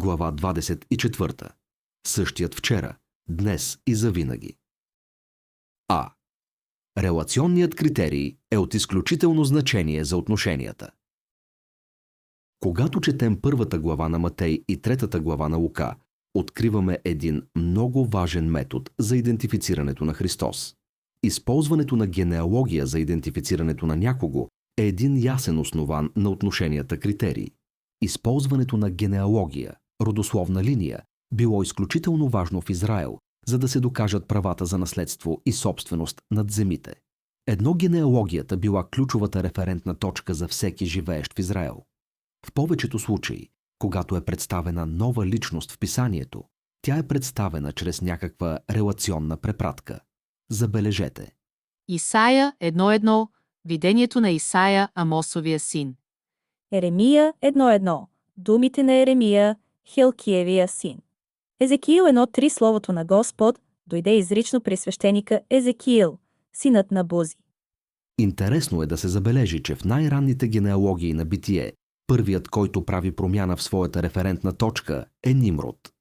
глава 24. Същият вчера, днес и завинаги. А. Релационният критерий е от изключително значение за отношенията. Когато четем първата глава на Матей и третата глава на Лука, откриваме един много важен метод за идентифицирането на Христос. Използването на генеалогия за идентифицирането на някого е един ясен основан на отношенията критерий. Използването на генеалогия, родословна линия, било изключително важно в Израел, за да се докажат правата за наследство и собственост над земите. Едно генеалогията била ключовата референтна точка за всеки живеещ в Израел. В повечето случаи, когато е представена нова личност в писанието, тя е представена чрез някаква релационна препратка. Забележете. Исаия 1.1. Видението на Исаия, Амосовия син. Еремия 1.1. Думите на Еремия, Хилкиевия син. Езекиил 1.3. Словото на Господ дойде изрично при свещеника Езекиил, синът на Бузи. Интересно е да се забележи, че в най-ранните генеалогии на Битие, първият, който прави промяна в своята референтна точка, е Нимрод.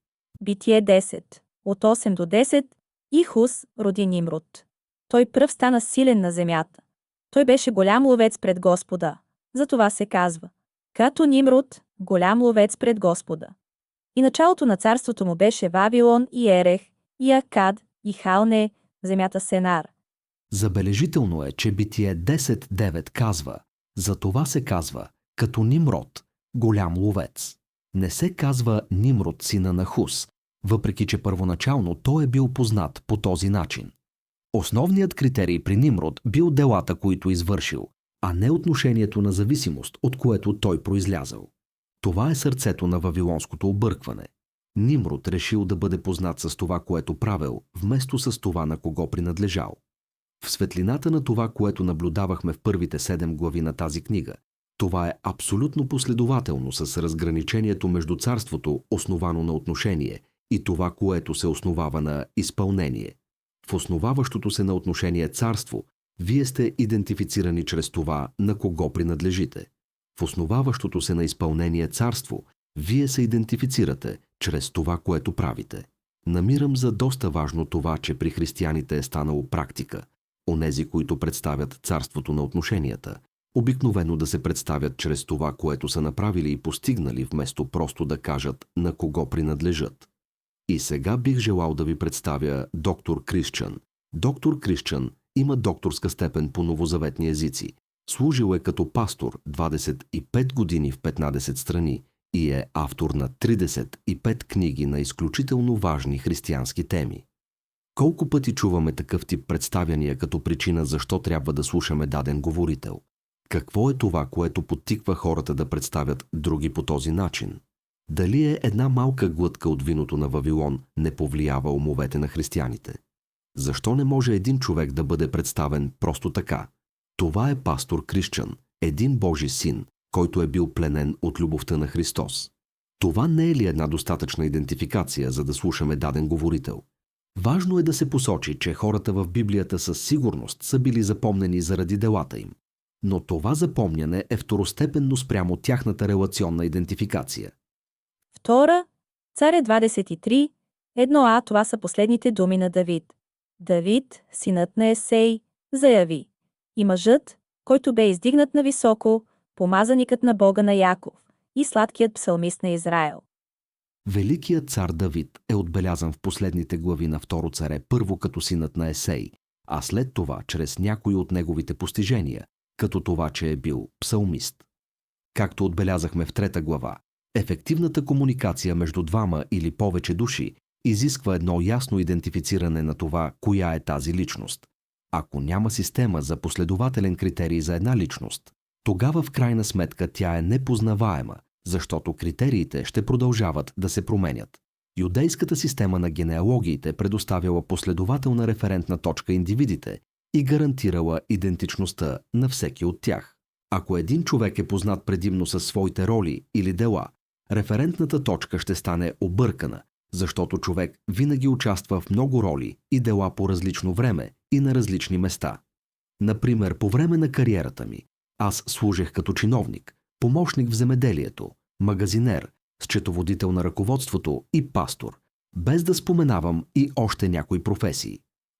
Битие 10. От 8 до 10. Ихус роди Нимрод. Той пръв стана силен на земята. Той беше голям ловец пред Господа. Затова се казва: като Нимрод, голям ловец пред Господа. И началото на царството му беше Вавилон и Ерех, и Акад, и Халне, земята Сенар. Забележително е, че Битие 10.9 казва: за това се казва като Нимрод, голям ловец. Не се казва Нимрод, сина на Хус, въпреки че първоначално той е бил познат по този начин. Основният критерий при Нимрод бил делата, които извършил, а не отношението на зависимост, от което той произлязал. Това е сърцето на вавилонското объркване. Нимрод решил да бъде познат с това, което правил, вместо с това, на кого принадлежал. В светлината на това, което наблюдавахме в първите 7 глави на тази книга, това е абсолютно последователно с разграничението между царството, основано на отношение, и това, което се основава на изпълнение. В основаващото се на отношение царство, вие сте идентифицирани чрез това, на кого принадлежите. В основаващото се на изпълнение царство, вие се идентифицирате чрез това, което правите. Намирам за доста важно това, че при християните е станало практика. Онези, които представят царството на отношенията, обикновено да се представят чрез това, което са направили и постигнали, вместо просто да кажат на кого принадлежат. И сега бих желал да ви представя доктор Крисчън. Доктор Крисчън има докторска степен по новозаветни езици. Служил е като пастор 25 години в 15 страни и е автор на 35 книги на изключително важни християнски теми. Колко пъти чуваме такъв тип представяния като причина защо трябва да слушаме даден говорител? Какво е това, което подтиква хората да представят други по този начин? Дали е една малка глътка от виното на Вавилон не повлиява умовете на християните? Защо не може един човек да бъде представен просто така? Това е пастор Крисчън, един Божи син, който е бил пленен от любовта на Христос. Това не е ли една достатъчна идентификация, за да слушаме даден говорител? Важно е да се посочи, че хората в Библията със сигурност са били запомнени заради делата им. Но това запомняне е второстепенно спрямо тяхната релационна идентификация. Втора, Царя 23, 1а. Това са последните думи на Давид. Давид, синът на Есей, заяви: и мъжът, който бе издигнат нависоко, помазаникът на Бога на Яков и сладкият псалмист на Израел. Великият цар Давид е отбелязан в последните глави на Второ царе първо като синът на Есей, а след това чрез някои от неговите постижения, като това, че е бил псалмист. Както отбелязахме в трета глава, ефективната комуникация между двама или повече души изисква едно ясно идентифициране на това, коя е тази личност. Ако няма система за последователен критерий за една личност, тогава в крайна сметка тя е непознаваема, защото критериите ще продължават да се променят. Юдейската система на генеалогиите предоставяла последователна референтна точка индивидите и гарантирала идентичността на всеки от тях. Ако един човек е познат предимно със своите роли или дела, референтната точка ще стане объркана, защото човек винаги участва в много роли и дела по различно време и на различни места. Например, по време на кариерата ми, аз служех като чиновник, помощник в земеделието, магазинер, счетоводител на ръководството и пастор, без да споменавам и още някои професии.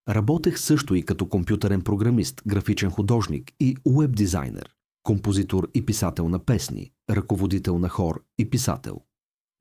Работех също и като компютърен програмист, графичен художник и уеб-дизайнер, композитор и писател на песни, ръководител на хор и писател.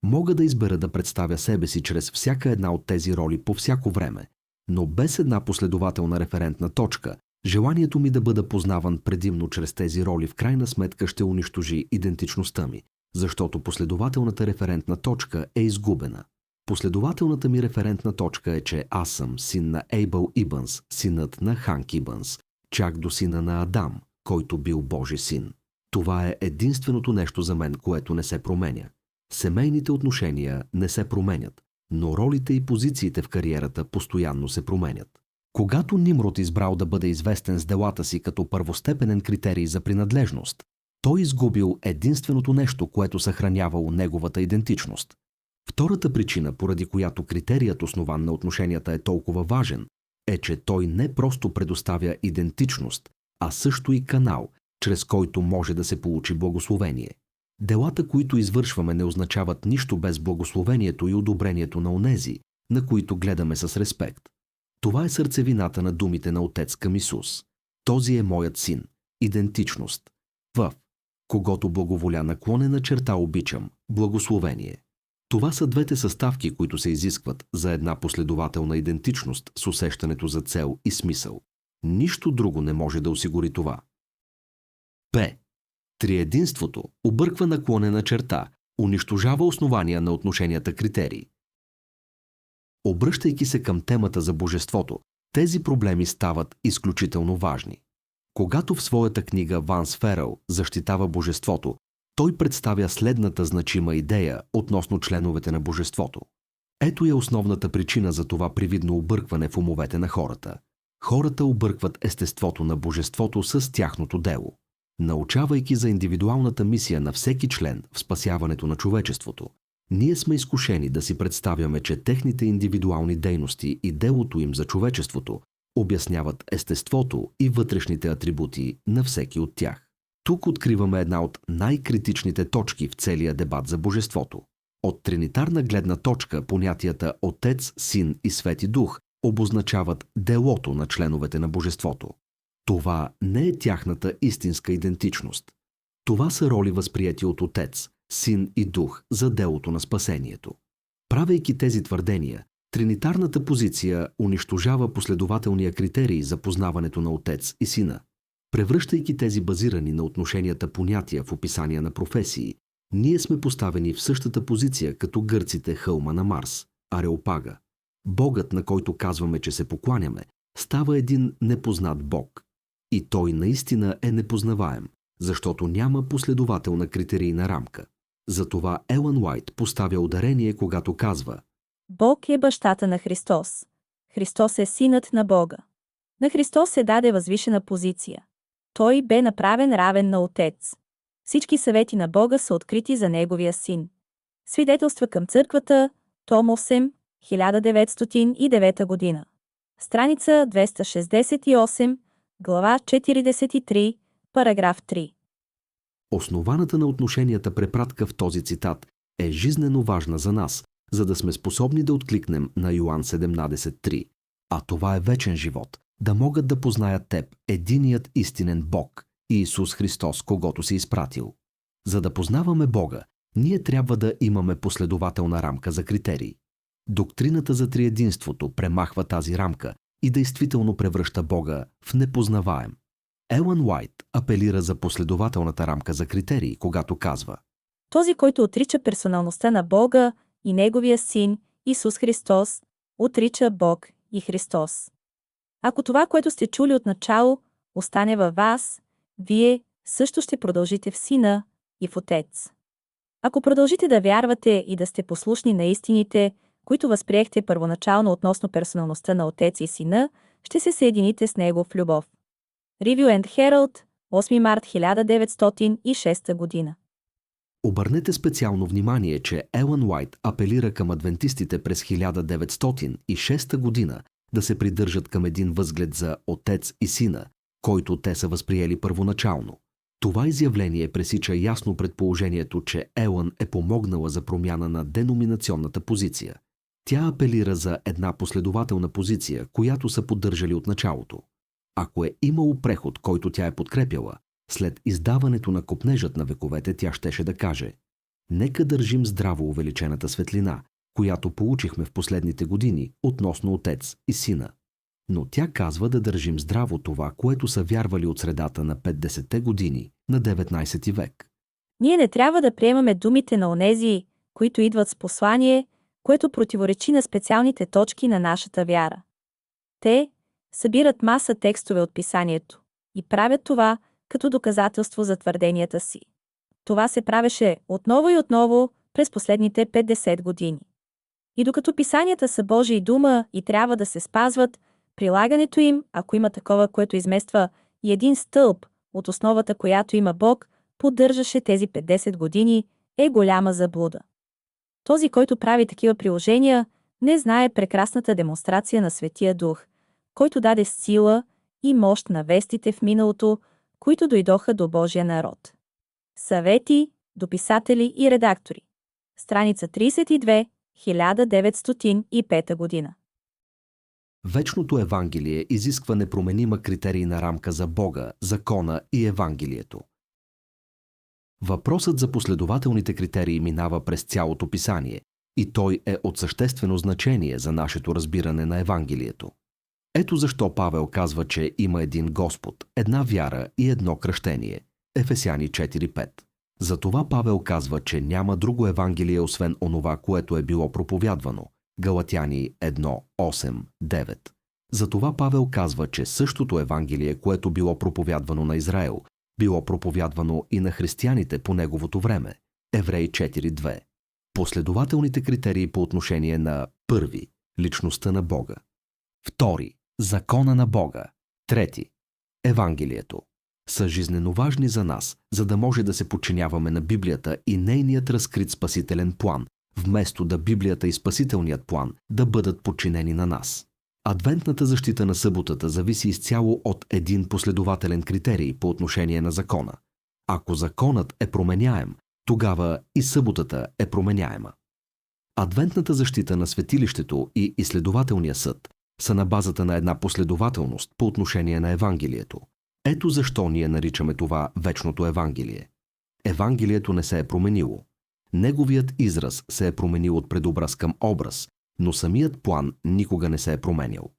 Мога да избера да представя себе си чрез всяка една от тези роли по всяко време, но без една последователна референтна точка, желанието ми да бъда познаван предимно чрез тези роли в крайна сметка ще унищожи идентичността ми, защото последователната референтна точка е изгубена. Последователната ми референтна точка е, че аз съм син на Ейбъл Ибънс, синът на Ханк Ибънс, чак до сина на Адам, който бил Божи син. Това е единственото нещо за мен, което не се променя. Семейните отношения не се променят, но ролите и позициите в кариерата постоянно се променят. Когато Нимрод избрал да бъде известен с делата си като първостепенен критерий за принадлежност, той изгубил единственото нещо, което съхранявало неговата идентичност. Втората причина, поради която критерият, основан на отношенията, е толкова важен, е, че той не просто предоставя идентичност, а също и канал, чрез който може да се получи благословение. Делата, които извършваме, не означават нищо без благословението и одобрението на онези, на които гледаме с респект. Това е сърцевината на думите на Отец към Исус. Този е моят син. Идентичност. В когото благоволя наклонена черта обичам. Благословение. Това са двете съставки, които се изискват за една последователна идентичност с усещането за цел и смисъл. Нищо друго не може да осигури това. П. Триединството обърква наклонена черта, унищожава основания на отношенията критерии. Обръщайки се към темата за божеството, тези проблеми стават изключително важни. Когато в своята книга Ванс Феръл защитава божеството, той представя следната значима идея относно членовете на божеството. Ето е основната причина за това привидно объркване в умовете на хората. Хората объркват естеството на божеството с тяхното дело. Научавайки за индивидуалната мисия на всеки член в спасяването на човечеството, ние сме изкушени да си представяме, че техните индивидуални дейности и делото им за човечеството обясняват естеството и вътрешните атрибути на всеки от тях. Тук откриваме една от най-критичните точки в целия дебат за божеството. От тринитарна гледна точка понятията Отец, Син и Свети Дух обозначават делото на членовете на божеството. Това не е тяхната истинска идентичност. Това са роли, възприяти от Отец, Син и Дух за делото на спасението. Правейки тези твърдения, тринитарната позиция унищожава последователния критерий за познаването на Отец и Сина. Превръщайки тези базирани на отношенията понятия в описания на професии, ние сме поставени в същата позиция като гърците хълма на Марс, Ареопага. Богът, на който казваме, че се покланяме, става един непознат Бог. И той наистина е непознаваем, защото няма последователна критерийна рамка. Затова Елън Уайт поставя ударение, когато казва: Бог е бащата на Христос. Христос е синът на Бога. На Христос се даде възвишена позиция. Той бе направен равен на Отец. Всички съвети на Бога са открити за Неговия син. Свидетелства към църквата, том 8, 1909 година. Страница 268, глава 43, параграф 3. Основаната на отношенията препратка в този цитат е жизнено важна за нас, за да сме способни да откликнем на Йоан 17.3. А това е вечен живот, да могат да познаят теб, единият истинен Бог, Исус Христос, когото си изпратил. За да познаваме Бога, ние трябва да имаме последователна рамка за критерии. Доктрината за триединството премахва тази рамка и действително превръща Бога в непознаваем. Елън Уайт апелира за последователната рамка за критерии, когато казва: Този, който отрича персоналността на Бога и Неговия син, Исус Христос, отрича Бог и Христос. Ако това, което сте чули от начало, остане във вас, вие също ще продължите в Сина и в Отец. Ако продължите да вярвате и да сте послушни на истините, които възприехте първоначално относно персоналността на Отец и Сина, ще се съедините с Него в любов. Review and Herald, 8 март 1906 година. Обърнете специално внимание, че Елън Уайт апелира към адвентистите през 1906 година да се придържат към един възглед за Отец и Сина, който те са възприели първоначално. Това изявление пресича ясно предположението, че Елън е помогнала за промяна на деноминационната позиция. Тя апелира за една последователна позиция, която са поддържали от началото. Ако е имало преход, който тя е подкрепяла, след издаването на копнежът на вековете, тя щеше да каже: нека държим здраво увеличената светлина, която получихме в последните години относно Отец и Сина. Но тя казва да държим здраво това, което са вярвали от средата на 50-те години на 19 век. Ние не трябва да приемаме думите на онези, които идват с послание, което противоречи на специалните точки на нашата вяра. Те събират маса текстове от писанието и правят това като доказателство за твърденията си. Това се правеше отново и отново през последните 50 години. И докато писанията са Божия дума и трябва да се спазват, прилагането им, ако има такова, което измества и един стълб от основата, която има Бог, поддържаше тези 50 години, е голяма заблуда. Този, който прави такива приложения, не знае прекрасната демонстрация на Светия Дух, който даде сила и мощ на вестите в миналото, които дойдоха до Божия народ. Съвети, дописатели и редактори. Страница 32, 1905 година. Вечното Евангелие изисква непроменима критерийна рамка за Бога, закона и Евангелието. Въпросът за последователните критерии минава през цялото писание и той е от съществено значение за нашето разбиране на Евангелието. Ето защо Павел казва, че има един Господ, една вяра и едно кръщение. Ефесяни 4:5. Затова Павел казва, че няма друго Евангелие, освен онова, което е било проповядвано. Галатяни 1:8-9. Затова Павел казва, че същото Евангелие, което било проповядвано на Израел, било проповядвано и на християните по неговото време. Евреи 4:2. Последователните критерии по отношение на: първи, личността на Бога; втори, закона на Бога; трети, Евангелието, са жизнено важни за нас, за да може да се подчиняваме на Библията и нейният разкрит спасителен план, вместо да Библията и спасителният план да бъдат подчинени на нас. Адвентната защита на съботата зависи изцяло от един последователен критерий по отношение на закона. Ако законът е променяем, тогава и съботата е променяема. Адвентната защита на светилището и изследователния съд са на базата на една последователност по отношение на Евангелието. Ето защо ние наричаме това вечното Евангелие. Евангелието не се е променило. Неговият израз се е променил от предобраз към образ, но самият план никога не се е променял.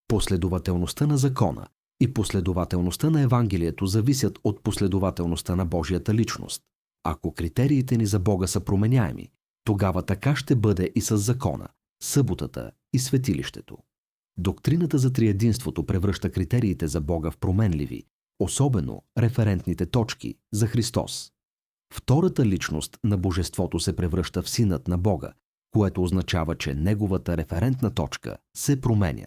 Последователността на закона и последователността на Евангелието зависят от последователността на Божията личност. Ако критериите ни за Бога са променяеми, тогава така ще бъде и с закона, съботата и светилището. Доктрината за триединството превръща критериите за Бога в променливи, особено референтните точки за Христос. Втората личност на Божеството се превръща в Синът на Бога, което означава, че неговата референтна точка се променя.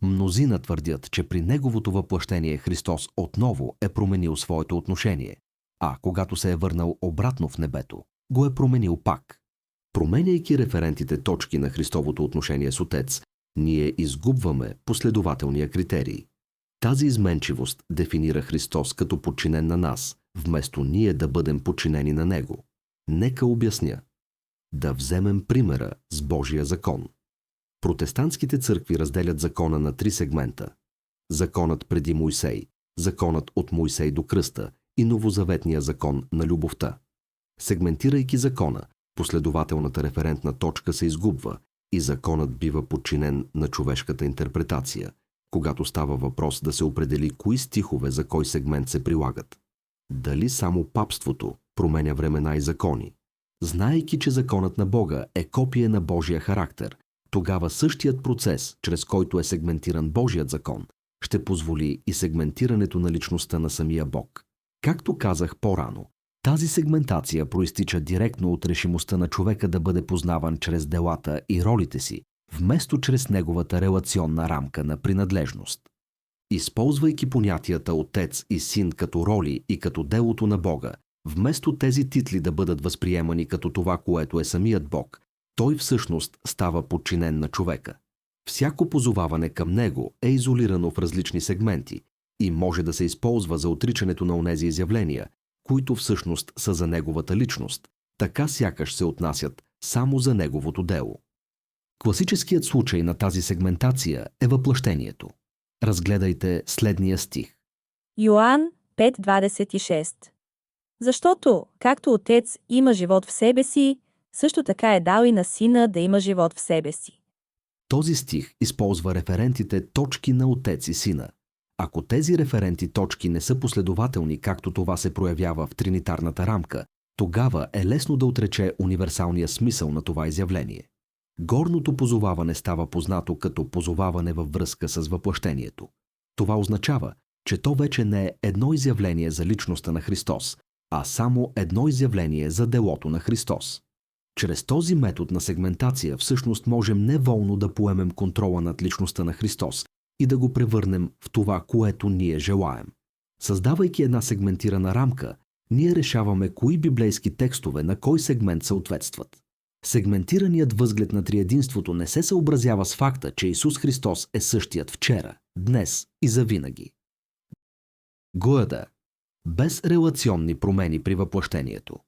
Мнозина твърдят, че при неговото въплъщение Христос отново е променил своето отношение, а когато се е върнал обратно в небето, го е променил пак. Променяйки референтите точки на Христовото отношение с Отец, ние изгубваме последователния критерий. Тази изменчивост дефинира Христос като подчинен на нас, вместо ние да бъдем подчинени на Него. Нека обясня. Да вземем примера с Божия закон. Протестантските църкви разделят закона на 3 сегмента. Законът преди Мойсей, законът от Мойсей до кръста и новозаветния закон на любовта. Сегментирайки закона, последователната референтна точка се изгубва и законът бива подчинен на човешката интерпретация, когато става въпрос да се определи кои стихове за кой сегмент се прилагат. Дали само папството променя времена и закони? Знаейки, че законът на Бога е копие на Божия характер, тогава същият процес, чрез който е сегментиран Божият закон, ще позволи и сегментирането на личността на самия Бог. Както казах по-рано, тази сегментация проистича директно от решимостта на човека да бъде познаван чрез делата и ролите си, вместо чрез неговата релационна рамка на принадлежност. Използвайки понятията Отец и Син като роли и като делото на Бога, вместо тези титли да бъдат възприемани като това, което е самият Бог, той всъщност става подчинен на човека. Всяко позоваване към него е изолирано в различни сегменти и може да се използва за отричането на онези изявления, които всъщност са за неговата личност, така сякаш се отнасят само за неговото дело. Класическият случай на тази сегментация е въплъщението. Разгледайте следния стих. Йоан 5:26. Защото, както Отец има живот в себе си, също така е дал и на Сина да има живот в себе си. Този стих използва референтите точки на Отец и Сина. Ако тези референти точки не са последователни, както това се проявява в тринитарната рамка, тогава е лесно да отрече универсалния смисъл на това изявление. Горното позоваване става познато като позоваване във връзка с въплъщението. Това означава, че то вече не е едно изявление за личността на Христос, а само едно изявление за делото на Христос. Чрез този метод на сегментация всъщност можем неволно да поемем контрола над личността на Христос и да го превърнем в това, което ние желаем. Създавайки една сегментирана рамка, ние решаваме кои библейски текстове на кой сегмент съответстват. Сегментираният възглед на триединството не се съобразява с факта, че Исус Христос е същият вчера, днес и завинаги. Глада. Без релационни промени при въплъщението.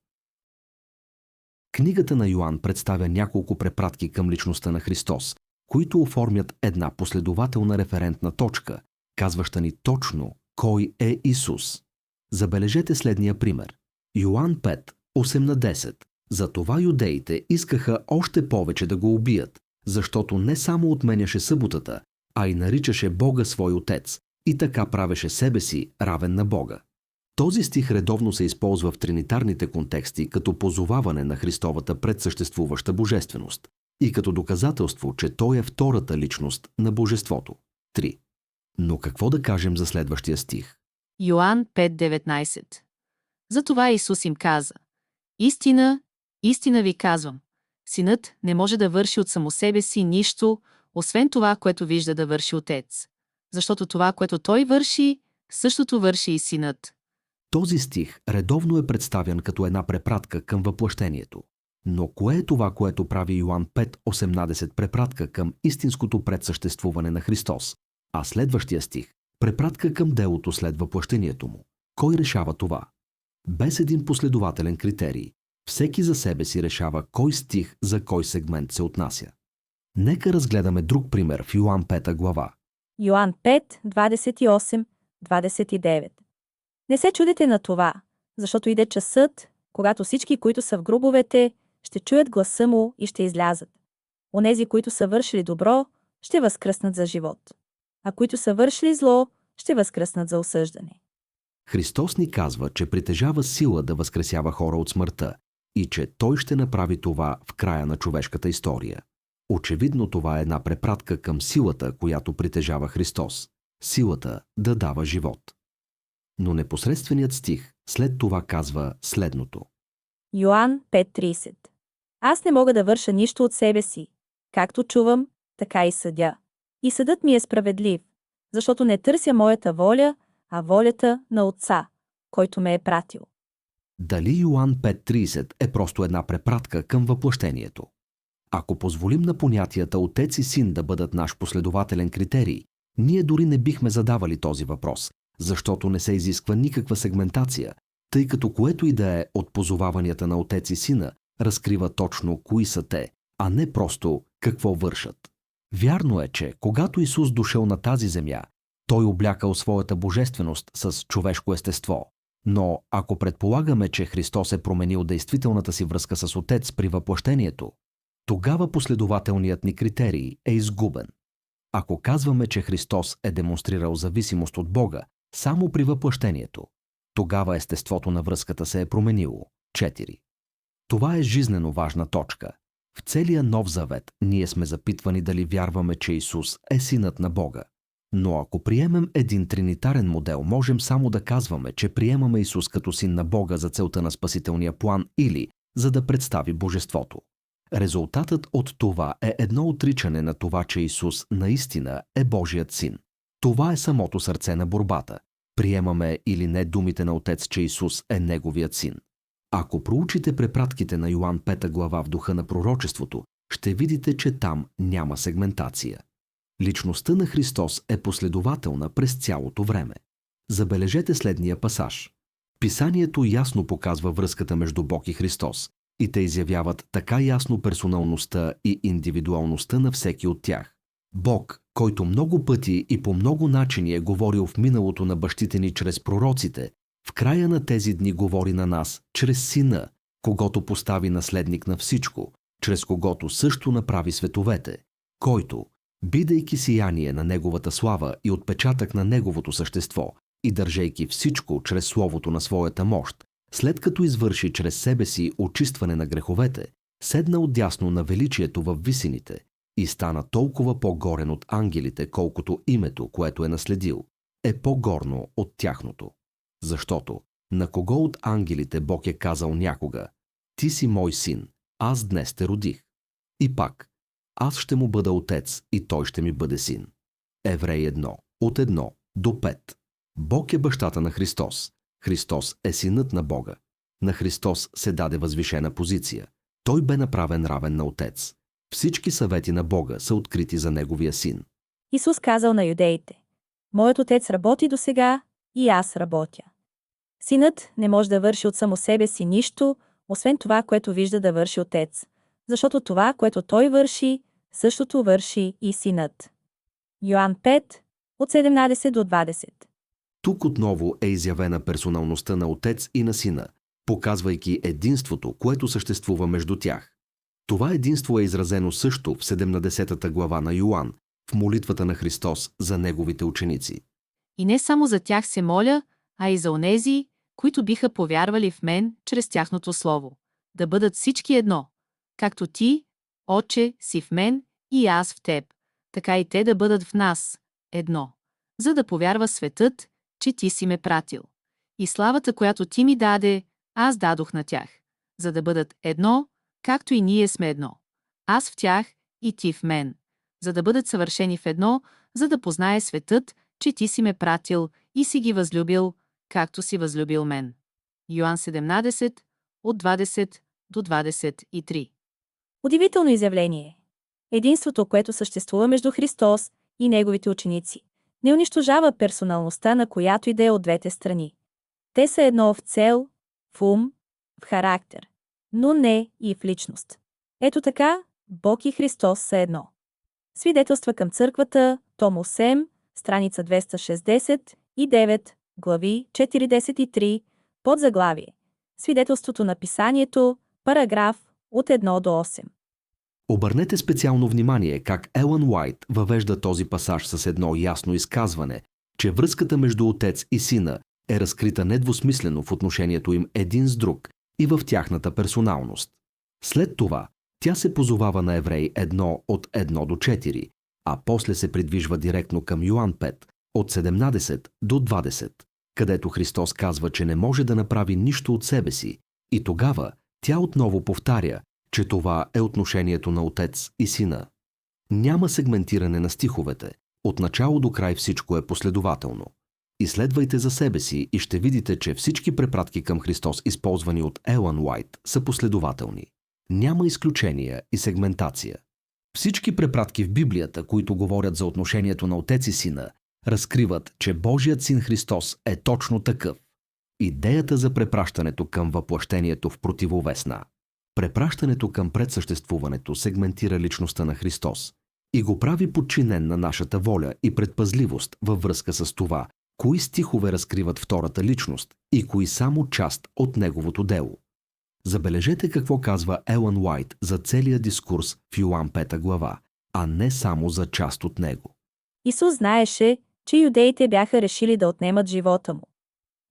Книгата на Йоан представя няколко препратки към личността на Христос, които оформят една последователна референтна точка, казваща ни точно кой е Исус. Забележете следния пример. Йоан 5, 8-10. Затова юдеите искаха още повече да го убият, защото не само отменяше съботата, а и наричаше Бога свой Отец и така правеше себе си равен на Бога. Този стих редовно се използва в тринитарните контексти като позоваване на Христовата предсъществуваща божественост и като доказателство, че Той е втората личност на Божеството. 3. Но какво да кажем за следващия стих? Йоан 5:19. Затова Исус им каза: Истина, истина ви казвам, Синът не може да върши от само себе си нищо, освен това, което вижда да върши Отец. Защото това, което Той върши, същото върши и Синът. Този стих редовно е представян като една препратка към въплъщението. Но кое е това, което прави Йоан 5:18 препратка към истинското предсъществуване на Христос, а следващия стих – препратка към делото след въплъщението му? Кой решава това? Без един последователен критерий. Всеки за себе си решава кой стих за кой сегмент се отнася. Нека разгледаме друг пример в Йоан 5 глава. Йоан 5:28-29. Не се чудите на това, защото иде часът, когато всички, които са в гробовете, ще чуят гласа му и ще излязат. Онези, които са вършили добро, ще възкръснат за живот, а които са вършили зло, ще възкръснат за осъждане. Христос ни казва, че притежава сила да възкресява хора от смъртта и че Той ще направи това в края на човешката история. Очевидно това е една препратка към силата, която притежава Христос. Силата да дава живот. Но непосредственият стих след това казва следното. Йоан 5:30. Аз не мога да върша нищо от себе си. Както чувам, така и съдя. И съдът ми е справедлив, защото не търся моята воля, а волята на Отца, който ме е пратил. Дали Йоан 5:30 е просто една препратка към въплъщението? Ако позволим на понятията Отец и Син да бъдат наш последователен критерий, ние дори не бихме задавали този въпрос, защото не се изисква никаква сегментация, тъй като което и да е от позоваванията на Отец и Сина разкрива точно кои са те, а не просто какво вършат. Вярно е, че когато Исус дошъл на тази земя, Той облякал своята божественост с човешко естество. Но ако предполагаме, че Христос е променил действителната си връзка с Отец при въплъщението, тогава последователният ни критерий е изгубен. Ако казваме, че Христос е демонстрирал зависимост от Бога само при въплъщението, тогава естеството на връзката се е променило. 4. Това е жизнено важна точка. В целия Нов Завет ние сме запитвани дали вярваме, че Исус е Синът на Бога. Но ако приемем един тринитарен модел, можем само да казваме, че приемаме Исус като Син на Бога за целта на спасителния план или за да представи Божеството. Резултатът от това е едно отричане на това, че Исус наистина е Божият Син. Това е самото сърце на борбата. Приемаме или не думите на Отец, че Исус е Неговият Син. Ако проучите препратките на Йоан 5 глава в духа на пророчеството, ще видите, че там няма сегментация. Личността на Христос е последователна през цялото време. Забележете следния пасаж. Писанието ясно показва връзката между Бог и Христос и те изявяват така ясно персоналността и индивидуалността на всеки от тях. Бог, който много пъти и по много начини е говорил в миналото на бащите ни чрез пророците, в края на тези дни говори на нас чрез Сина, когото постави наследник на всичко, чрез когото също направи световете, който, бидейки сияние на Неговата слава и отпечатък на Неговото същество и държейки всичко чрез словото на своята мощ, след като извърши чрез себе си очистване на греховете, седна отдясно на величието във висините и стана толкова по-горен от ангелите, колкото името, което е наследил, е по-горно от тяхното. Защото на кого от ангелите Бог е казал някога: «Ти си мой син, аз днес те родих». И пак: «Аз ще му бъда отец и той ще ми бъде син». Евреи 1, от 1 до 5. Бог е бащата на Христос. Христос е синът на Бога. На Христос се даде възвишена позиция. Той бе направен равен на Отец. Всички съвети на Бога са открити за Неговия син. Исус казал на юдеите: Моят отец работи досега и аз работя. Синът не може да върши от само себе си нищо, освен това, което вижда да върши отец, защото това, което той върши, същото върши и синът. Йоан 5, от 17 до 20. Тук отново е изявена персоналността на Отец и на Сина, показвайки единството, което съществува между тях. Това единство е изразено също в 17 глава на Йоан, в молитвата на Христос за Неговите ученици. И не само за тях се моля, а и за онези, които биха повярвали в мен чрез тяхното слово, да бъдат всички едно, както ти, Отче, си в мен и аз в теб, така и те да бъдат в нас, едно, за да повярва светът, че ти си ме пратил. И славата, която ти ми даде, аз дадох на тях, за да бъдат едно, както и ние сме едно. Аз в тях и ти в мен, за да бъдат съвършени в едно, за да познае светът, че ти си ме пратил и си ги възлюбил, както си възлюбил мен. Йоан 17, от 20 до 23. Удивително изявление. Единството, което съществува между Христос и Неговите ученици, не унищожава персоналността на която и да е от двете страни. Те са едно в цел, в ум, в характер, но не и в личност. Ето така, Бог и Христос са едно. Свидетелства към църквата, том 8, страница 269, глави 43, подзаглавие. Свидетелството на Писанието, параграф от 1 до 8. Обърнете специално внимание как Елън Уайт въвежда този пасаж с едно ясно изказване, че връзката между Отец и Сина е разкрита недвусмислено в отношението им един с друг и в тяхната персоналност. След това тя се позовава на Евреи 1 от 1 до 4, а после се придвижва директно към Йоан 5 от 17 до 20, където Христос казва, че не може да направи нищо от себе си, и тогава тя отново повтаря, че това е отношението на Отец и Сина. Няма сегментиране на стиховете. От начало до край всичко е последователно. Изследвайте за себе си и ще видите, че всички препратки към Христос, използвани от Елън Уайт, са последователни. Няма изключения и сегментация. Всички препратки в Библията, които говорят за отношението на Отец и Сина, разкриват, че Божият Син Христос е точно такъв. Идеята за препращането към въплъщението в противовесна. Препращането към предсъществуването сегментира личността на Христос и го прави подчинен на нашата воля и предпазливост във връзка с това, кои стихове разкриват втората личност и кои само част от неговото дело. Забележете какво казва Елън Уайт за целия дискурс в Йоан 5 глава, а не само за част от него. Исус знаеше, че юдеите бяха решили да отнемат живота му.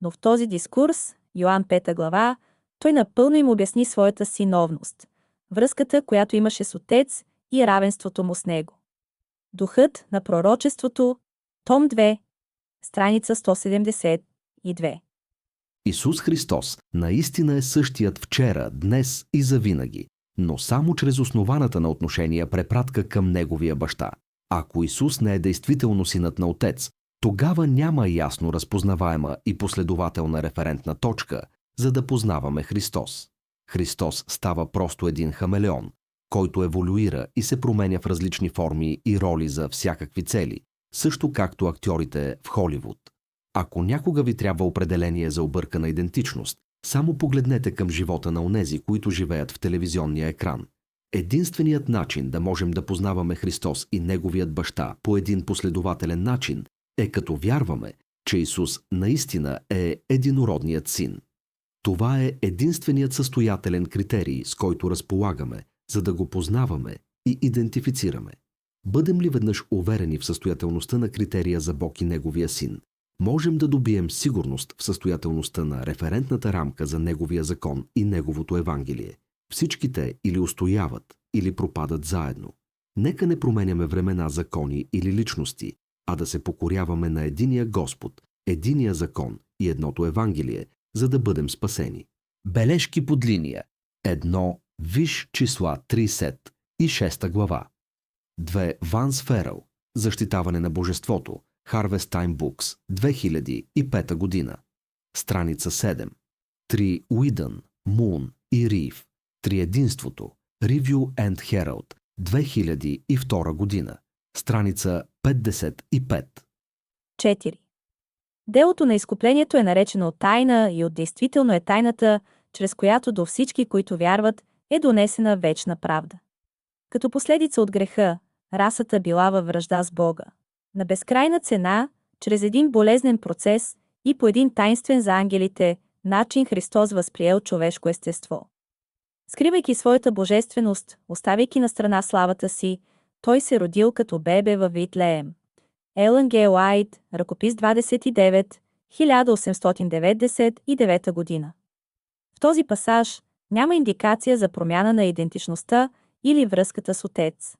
Но в този дискурс, Йоан 5 глава, той напълно им обясни своята синовност, връзката, която имаше с Отец и равенството му с него. Духът на пророчеството, том 2, страница 172. Исус Христос наистина е същият вчера, днес и завинаги, но само чрез основаната на отношения препратка към Неговия баща. Ако Исус не е действително синът на Отец, тогава няма ясно разпознаваема и последователна референтна точка, за да познаваме Христос. Христос става просто един хамелеон, който еволюира и се променя в различни форми и роли за всякакви цели, също както актьорите в Холивуд. Ако някога ви трябва определение за объркана идентичност, само погледнете към живота на онези, които живеят в телевизионния екран. Единственият начин да можем да познаваме Христос и Неговият баща по един последователен начин е като вярваме, че Исус наистина е единородният син. Това е единственият състоятелен критерий, с който разполагаме, за да го познаваме и идентифицираме. Бъдем ли веднъж уверени в състоятелността на критерия за Бог и Неговия син, можем да добием сигурност в състоятелността на референтната рамка за Неговия закон и Неговото Евангелие. Всички те или устояват, или пропадат заедно. Нека не променяме времена, закони или личности, а да се покоряваме на единия Господ, единия закон и едното Евангелие, за да бъдем спасени. Бележки под линия. 1. Виж числа 30 и 6 глава. 2. Ванс Феръл. Защитаване на божеството. Harvest Time Books. 2005 година. Страница 7. 3. Уидън, Мун и Рив. Триединството. Review and Herald. 2002 година. Страница 55. 4. Делото на изкуплението е наречено тайна и действително е тайната, чрез която до всички, които вярват, е донесена вечна правда. Като последица от греха, расата била във вражда с Бога. На безкрайна цена, чрез един болезнен процес и по един тайнствен за ангелите начин Христос възприел човешко естество. Скривайки своята божественост, оставяйки на страна славата си, той се родил като бебе във Витлеем. Елън Г. Уайт, ръкопис 29, 1899 година. В този пасаж няма индикация за промяна на идентичността или връзката с Отец.